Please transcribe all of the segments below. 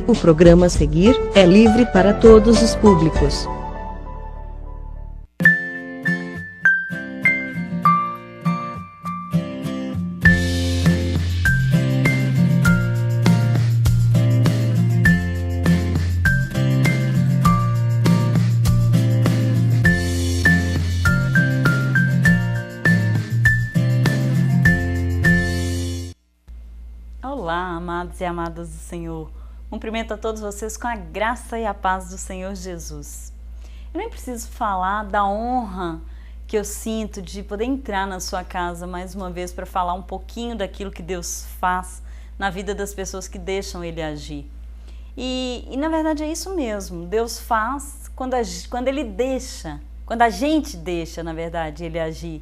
O programa a seguir é livre para todos os públicos. Olá, amados e amadas do Senhor. Cumprimento a todos vocês com a graça e a paz do Senhor Jesus. Eu nem preciso falar da honra que eu sinto de poder entrar na sua casa mais uma vez para falar um pouquinho daquilo que Deus faz na vida das pessoas que deixam Ele agir. E na verdade é isso mesmo, Deus faz quando Ele deixa, quando a gente deixa, na verdade, Ele agir.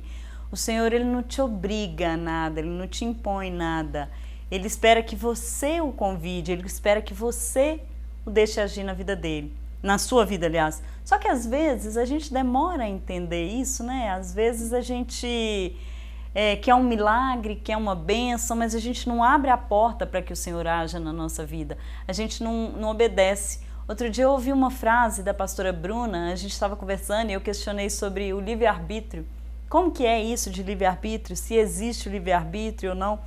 O Senhor, Ele não te obriga a nada, Ele não te impõe nada. Ele espera que você o convide, Ele espera que você o deixe agir na vida dele, na sua vida, aliás. Só que às vezes a gente demora a entender isso, né? Às vezes a gente quer um milagre, quer uma bênção, mas a gente não abre a porta para que o Senhor haja na nossa vida. A gente não obedece. Outro dia eu ouvi uma frase da pastora Bruna, a gente estava conversando e eu questionei sobre o livre-arbítrio. Como que é isso de livre-arbítrio? Se existe o livre-arbítrio ou não?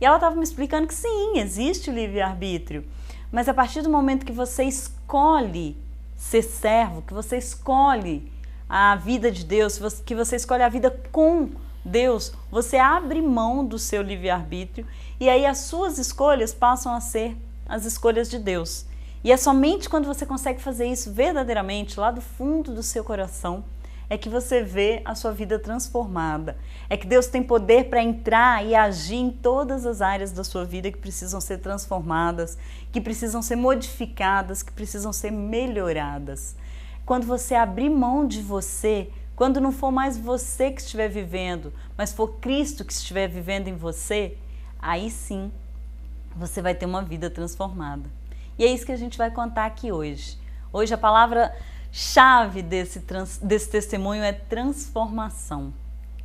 E ela estava me explicando que sim, existe o livre-arbítrio, mas a partir do momento que você escolhe ser servo, que você escolhe a vida de Deus, que você escolhe a vida com Deus, você abre mão do seu livre-arbítrio e aí as suas escolhas passam a ser as escolhas de Deus. E é somente quando você consegue fazer isso verdadeiramente, lá do fundo do seu coração, é que você vê a sua vida transformada. É que Deus tem poder para entrar e agir em todas as áreas da sua vida que precisam ser transformadas, que precisam ser modificadas, que precisam ser melhoradas. Quando você abrir mão de você, quando não for mais você que estiver vivendo, mas for Cristo que estiver vivendo em você, aí sim você vai ter uma vida transformada. E é isso que a gente vai contar aqui hoje. Hoje a palavra-chave desse testemunho é transformação.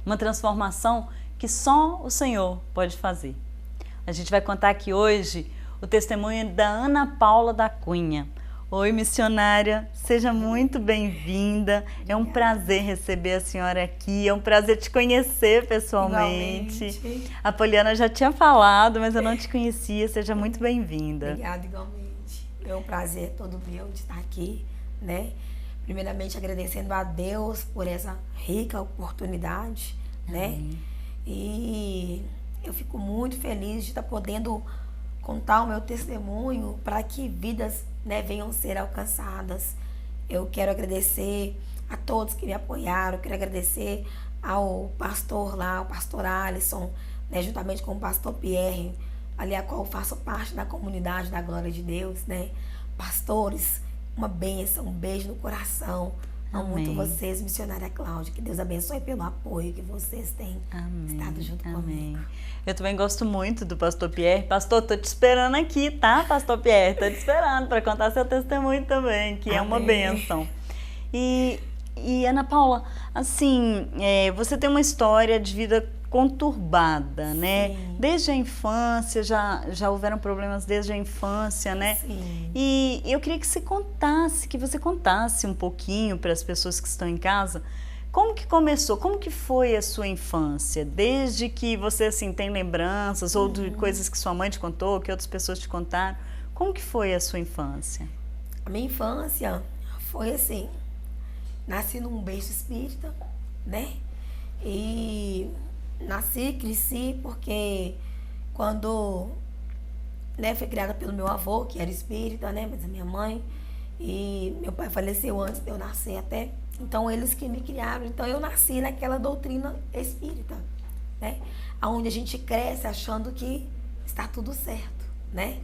Uma transformação que só o Senhor pode fazer. A gente vai contar aqui hoje o testemunho da Ana Paula da Cunha. Oi, missionária, seja muito bem-vinda. É um prazer receber a senhora aqui, é um prazer te conhecer pessoalmente. Igualmente. A Poliana já tinha falado, mas eu não te conhecia. Seja muito bem-vinda. Obrigada, igualmente. É um prazer todo meu de estar aqui, né? Primeiramente agradecendo a Deus por essa rica oportunidade, né? E eu fico muito feliz de estar podendo contar o meu testemunho para que vidas, né, venham ser alcançadas. Eu quero agradecer a todos que me apoiaram, quero agradecer ao pastor lá, o pastor Alisson, né, juntamente com o pastor Pierre, ali a qual eu faço parte da comunidade da Glória de Deus, né? Pastores, uma bênção, um beijo no coração. Amo muito vocês, missionária Cláudia. Que Deus abençoe pelo apoio que vocês têm estado junto comigo. Eu também gosto muito do pastor Pierre. Pastor, tô te esperando aqui, tá, pastor Pierre? Tô te esperando para contar seu testemunho também, que é uma bênção. E Ana Paula, assim, você tem uma história de vida conturbada, né? Sim. Desde a infância, já houveram problemas desde a infância, né? Sim. E eu queria que você contasse um pouquinho para as pessoas que estão em casa, como que começou, como que foi a sua infância? Desde que você, assim, tem lembranças ou de coisas que sua mãe te contou, que outras pessoas te contaram, como que foi a sua infância? A minha infância foi assim, nasci num berço espírita, né? E nasci, cresci, porque quando, né, fui criada pelo meu avô, que era espírita, né, mas a minha mãe, e meu pai faleceu antes de eu nascer até, então eles que me criaram, então eu nasci naquela doutrina espírita, né, onde a gente cresce achando que está tudo certo, né,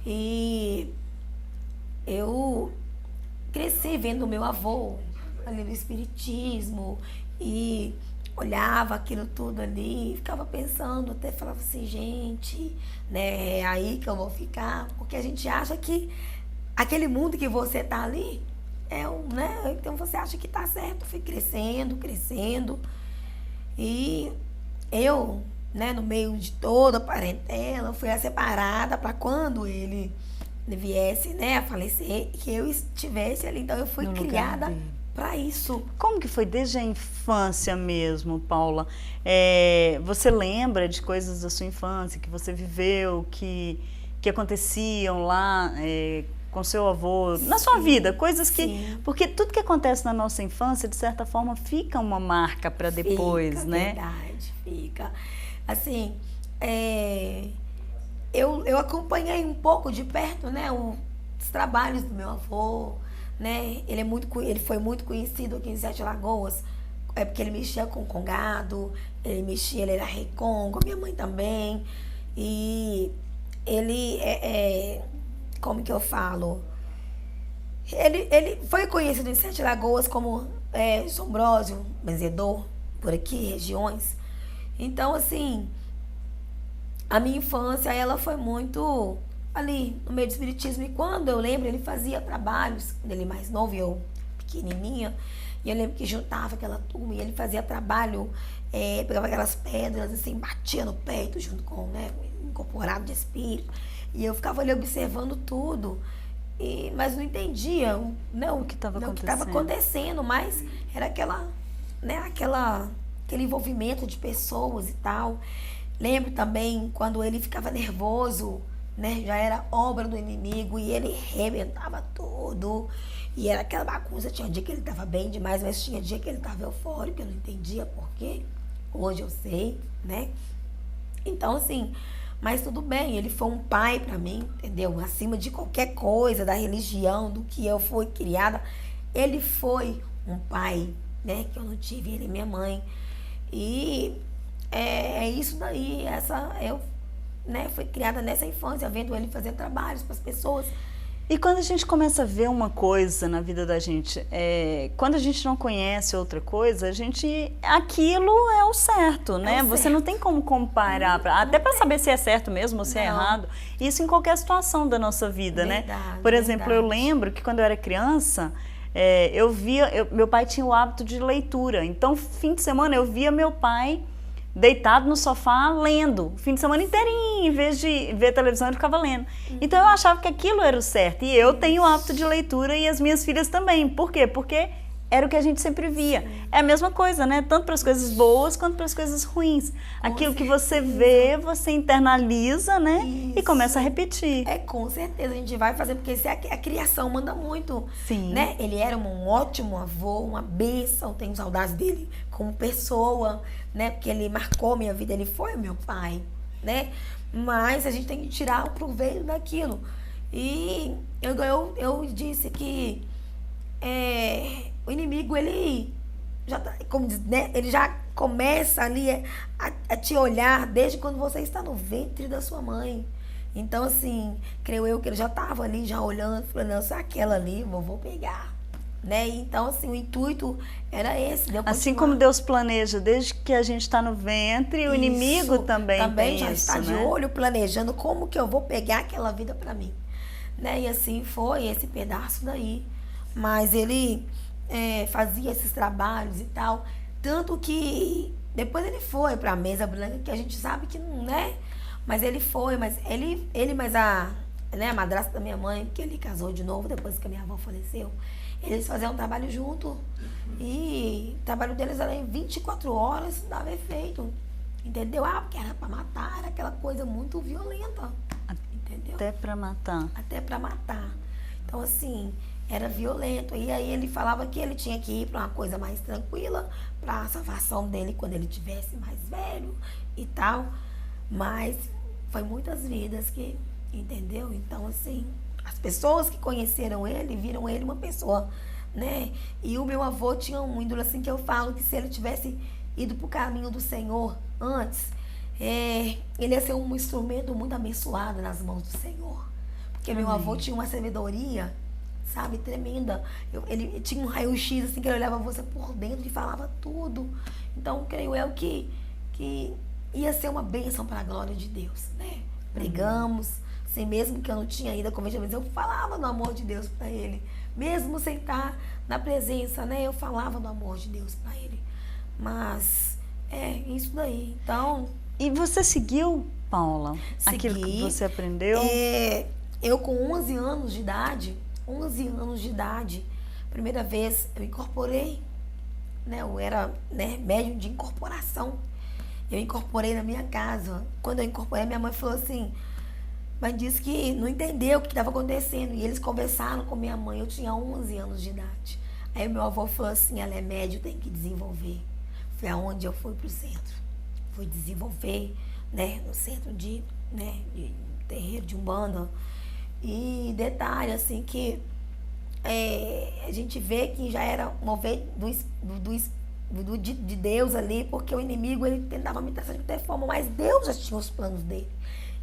e eu cresci vendo o meu avô ali no espiritismo e olhava aquilo tudo ali, ficava pensando, até falava assim, gente, né, é aí que eu vou ficar, porque a gente acha que aquele mundo que você tá ali né, então você acha que tá certo. Fui crescendo, e eu, né, no meio de toda a parentela, fui a separada para quando ele viesse, né, a falecer, que eu estivesse ali. Então eu fui No lugar criada dele. para isso. Como que foi desde a infância mesmo, Paula? Você lembra de coisas da sua infância que você viveu, que aconteciam lá com seu avô, na sua vida? Coisas que... Sim. Porque tudo que acontece na nossa infância, de certa forma, fica uma marca para depois, Fica, né? verdade, fica. Assim, eu acompanhei um pouco de perto, né, os trabalhos do meu avô, né? Ele foi muito conhecido aqui em Sete Lagoas, porque ele mexia com gado, ele era recongo, minha mãe também. E ele como que eu falo? Ele foi conhecido em Sete Lagoas como Sombrósio, benzedor, por aqui, regiões. Então, assim, a minha infância, ela foi muito ali no meio do espiritismo. E quando eu lembro, ele fazia trabalhos, quando ele mais novo e eu pequenininha, e eu lembro que juntava aquela turma e ele fazia trabalho, pegava aquelas pedras, assim, batia no peito junto com, né, incorporado de espírito. E eu ficava ali observando tudo, mas não entendia, né, o que estava acontecendo, mas era aquele envolvimento de pessoas e tal. Lembro também quando ele ficava nervoso, né, já era obra do inimigo e ele rebentava tudo. E era aquela bagunça, tinha dia que ele estava bem demais, mas tinha dia que ele estava eufórico, eu não entendia por quê. Hoje eu sei, né? Então, assim, mas tudo bem, ele foi um pai para mim, entendeu? Acima de qualquer coisa, da religião, do que eu fui criada, ele foi um pai, né? Que eu não tive, ele e minha mãe. E é isso daí, eu, né, fui criada nessa infância, vendo ele fazer trabalhos para as pessoas. E quando a gente começa a ver uma coisa na vida da gente, quando a gente não conhece outra coisa, aquilo é o certo, né? Você não tem como comparar, até para saber se é certo mesmo ou se é errado. Isso em qualquer situação da nossa vida, né? Por exemplo, eu lembro que quando eu era criança, meu pai tinha o hábito de leitura. Então, fim de semana, eu via meu pai deitado no sofá lendo, o fim de semana inteirinho, em vez de ver televisão, ele ficava lendo. Então eu achava que aquilo era o certo, e eu tenho o hábito de leitura e as minhas filhas também. Por quê? Porque era o que a gente sempre via. É a mesma coisa, né? Tanto para as coisas boas quanto para as coisas ruins. Aquilo que você vê, você internaliza, né? E começa a repetir. Com certeza, a gente vai fazer, porque a criação manda muito. Sim. Né? Ele era um ótimo avô, uma bênção, tenho saudades dele como pessoa, né? Porque ele marcou minha vida, ele foi meu pai, né? Mas a gente tem que tirar o proveito daquilo. E eu disse que o inimigo, ele já, como diz, né? Ele já começa ali a te olhar desde quando você está no ventre da sua mãe. Então, assim, creio eu que ele já estava ali, já olhando, falando, não, se é aquela ali, eu vou pegar. Né? Então, assim, o intuito era esse. Assim como Deus planeja desde que a gente está no ventre, o inimigo também já isso, está né? de olho, planejando como que eu vou pegar aquela vida para mim. Né? E assim foi esse pedaço daí. Mas ele fazia esses trabalhos e tal. Tanto que depois ele foi para a mesa branca, que a gente sabe que não, né? Mas ele foi, mas mas a madrasta da minha mãe, porque ele casou de novo depois que a minha avó faleceu. Eles faziam um trabalho junto e o trabalho deles era em 24 horas, dava efeito, entendeu? Porque era pra matar, era aquela coisa muito violenta, entendeu? Até pra matar. Até pra matar. Então, assim, era violento. E aí ele falava que ele tinha que ir pra uma coisa mais tranquila, pra salvação dele quando ele tivesse mais velho e tal. Mas foi muitas vidas que, entendeu? Então, assim, as pessoas que conheceram ele, viram ele uma pessoa, né? E o meu avô tinha um ídolo, assim, que eu falo que se ele tivesse ido pro caminho do Senhor antes, ele ia ser um instrumento muito abençoado nas mãos do Senhor. Porque meu avô tinha uma sabedoria, sabe, tremenda. Ele tinha um raio-x, assim, que ele olhava você por dentro e falava tudo. Então, creio eu que ia ser uma bênção para a glória de Deus, né? Brigamos, assim, mesmo que eu não tinha ainda convertido, mas eu falava do amor de Deus para ele. Mesmo sem estar na presença, né? Eu falava do amor de Deus para ele. Mas, isso daí. Então... E você seguiu, Paula, aquilo que você aprendeu? eu com 11 anos de idade, primeira vez eu incorporei, né? Eu era, né, médium de incorporação. Eu incorporei na minha casa. Quando eu incorporei, minha mãe falou assim, mas disse que não entendeu o que estava acontecendo. E eles conversaram com minha mãe, eu tinha 11 anos de idade. Aí meu avô falou assim, ela é médium, tem que desenvolver. Foi aonde eu fui pro centro. Fui desenvolver, né, no centro de terreiro de Umbanda. E detalhe, assim, que a gente vê que já era mover de Deus ali, porque o inimigo, ele tentava me trazer de qualquer forma, mas Deus já tinha os planos dele.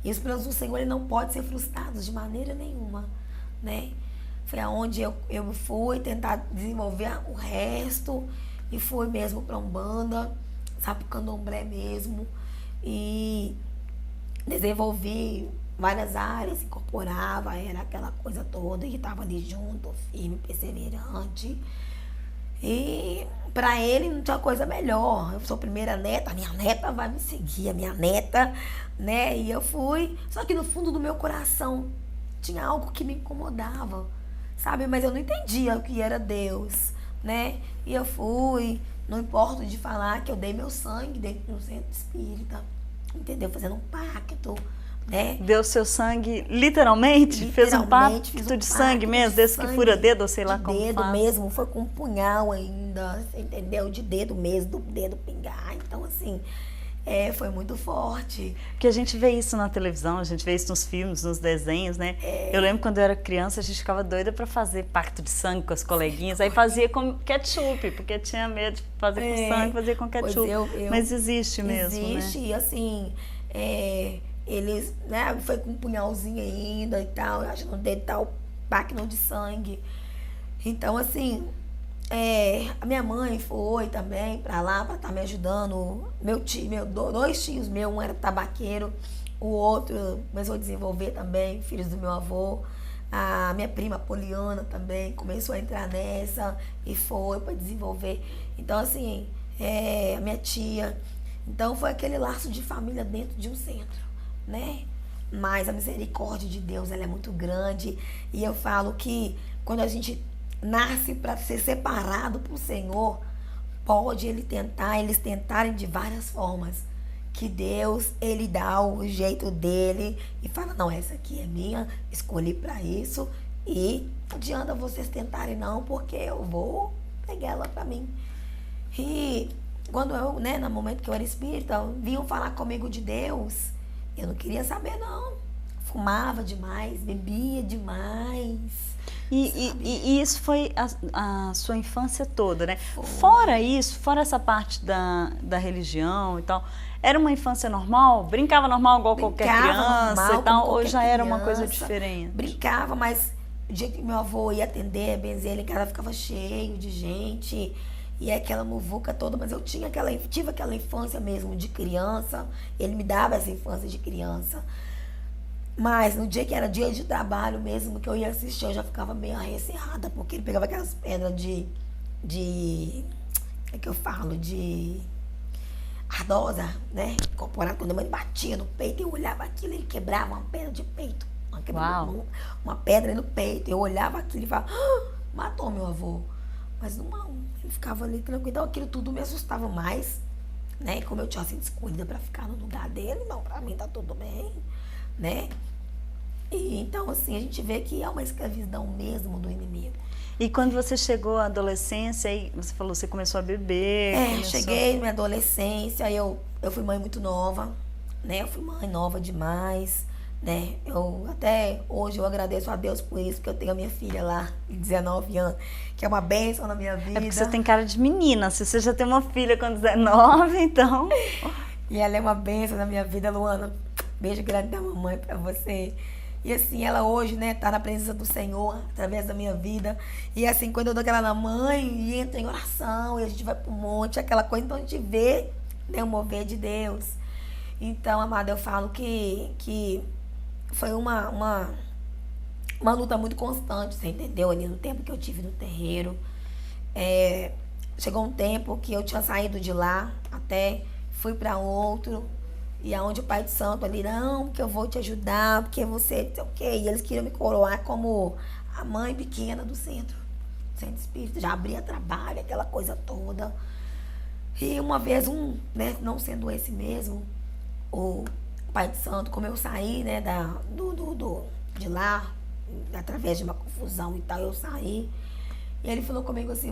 E os planos do Senhor, ele não pode ser frustrados de maneira nenhuma, né? Foi aonde eu fui tentar desenvolver o resto, e fui mesmo para Umbanda, sabe, pro Candomblé mesmo, e desenvolvi várias áreas, incorporava, era aquela coisa toda, e estava ali junto, firme, perseverante. E para ele não tinha coisa melhor. Eu sou a primeira neta, a minha neta vai me seguir, a minha neta, né? E eu fui. Só que no fundo do meu coração tinha algo que me incomodava, sabe? Mas eu não entendia o que era Deus, né? E eu fui, não importo de falar que eu dei meu sangue dentro do centro espírita, entendeu? Fazendo um pacto, né? Deu seu sangue literalmente? Fez um pacto de sangue mesmo, desse que fura dedo, ou sei lá como faz. De dedo mesmo, foi com um punhal ainda, você entendeu? De dedo mesmo, do dedo pingar. Então, assim, foi muito forte. Porque a gente vê isso na televisão, a gente vê isso nos filmes, nos desenhos, né? Eu lembro quando eu era criança, a gente ficava doida pra fazer pacto de sangue com as coleguinhas, aí fazia com ketchup, porque tinha medo de fazer com sangue, fazia com ketchup. Mas existe mesmo, né? Existe, e assim, eles, né, foi com um punhalzinho ainda e tal, acho que no dedo tá o pacto de sangue. Então, assim, a minha mãe foi também pra lá pra estar me ajudando. Meu tio, dois tios meus, um era tabaqueiro, o outro começou a desenvolver também, filhos do meu avô. A minha prima Poliana também começou a entrar nessa e foi para desenvolver. Então, assim, a minha tia. Então, foi aquele laço de família dentro de um centro, né? Mas a misericórdia de Deus, ela é muito grande. E eu falo que quando a gente nasce para ser separado pro Senhor, pode eles tentarem de várias formas, que Deus, ele dá o jeito dele e fala, não, essa aqui é minha, escolhi para isso, e não adianta vocês tentarem não, porque eu vou pegar ela para mim. E quando eu, né, no momento que eu era espírita, vinham falar comigo de Deus, eu não queria saber não, fumava demais, bebia demais. E isso foi a sua infância toda, né? Fora isso, fora essa parte da religião e tal, era uma infância normal? Brincava normal igual qualquer criança e tal? Ou já era uma coisa diferente? Brincava, mas o dia que meu avô ia atender, benzer, ele em casa ficava cheio de gente, e aquela muvuca toda, mas eu tive aquela infância mesmo de criança, ele me dava essa infância de criança. Mas no dia que era dia de trabalho mesmo, que eu ia assistir, eu já ficava meio arrecerrada, porque ele pegava aquelas pedras de é que eu falo, de ardosa, né? Corporal, quando a mãe batia no peito, eu olhava aquilo, ele quebrava uma pedra de peito. Uma pedra no peito, eu olhava aquilo e falava, matou meu avô. Mas não, ele ficava ali tranquilo. Então aquilo tudo me assustava mais, né? Como eu tinha sido escolhida para ficar no lugar dele, não, pra mim tá tudo bem, né? E então, assim, a gente vê que é uma escravidão mesmo do inimigo. E quando você chegou à adolescência, aí você falou, você começou a beber? Cheguei na minha adolescência, eu fui mãe muito nova, né? Eu fui mãe nova demais, né? Até hoje eu agradeço a Deus por isso, porque eu tenho a minha filha lá, de 19 anos, que é uma bênção na minha vida. É porque você tem cara de menina, se você já tem uma filha com 19, então... E ela é uma bênção na minha vida, Luana. Beijo grande da mamãe pra você. E assim, ela hoje, né, tá na presença do Senhor, através da minha vida. E assim, quando eu dou aquela na mãe, e entra em oração, e a gente vai pro monte, aquela coisa, então a gente vê, né, o mover de Deus. Então, amada, eu falo que foi uma luta muito constante, você entendeu? Ali no tempo que eu tive no terreiro. Chegou um tempo que eu tinha saído de lá, até fui para outro. E aonde o pai de santo ali, não, que eu vou te ajudar, porque você, não sei o quê. E eles queriam me coroar como a mãe pequena do centro espírita. Já abria trabalho, aquela coisa toda. E uma vez, né, não sendo esse mesmo, o pai de santo, como eu saí, né, de lá, através de uma confusão e tal, eu saí. E ele falou comigo assim,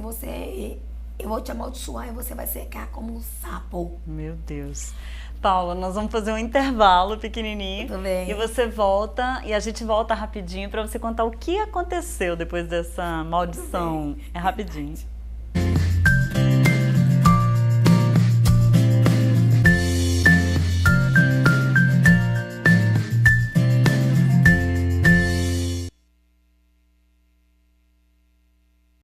eu vou te amaldiçoar e você vai secar como um sapo. Meu Deus. Paula, nós vamos fazer um intervalo pequenininho. Tudo bem. E você volta, e a gente volta rapidinho para você contar o que aconteceu depois dessa maldição. É rapidinho.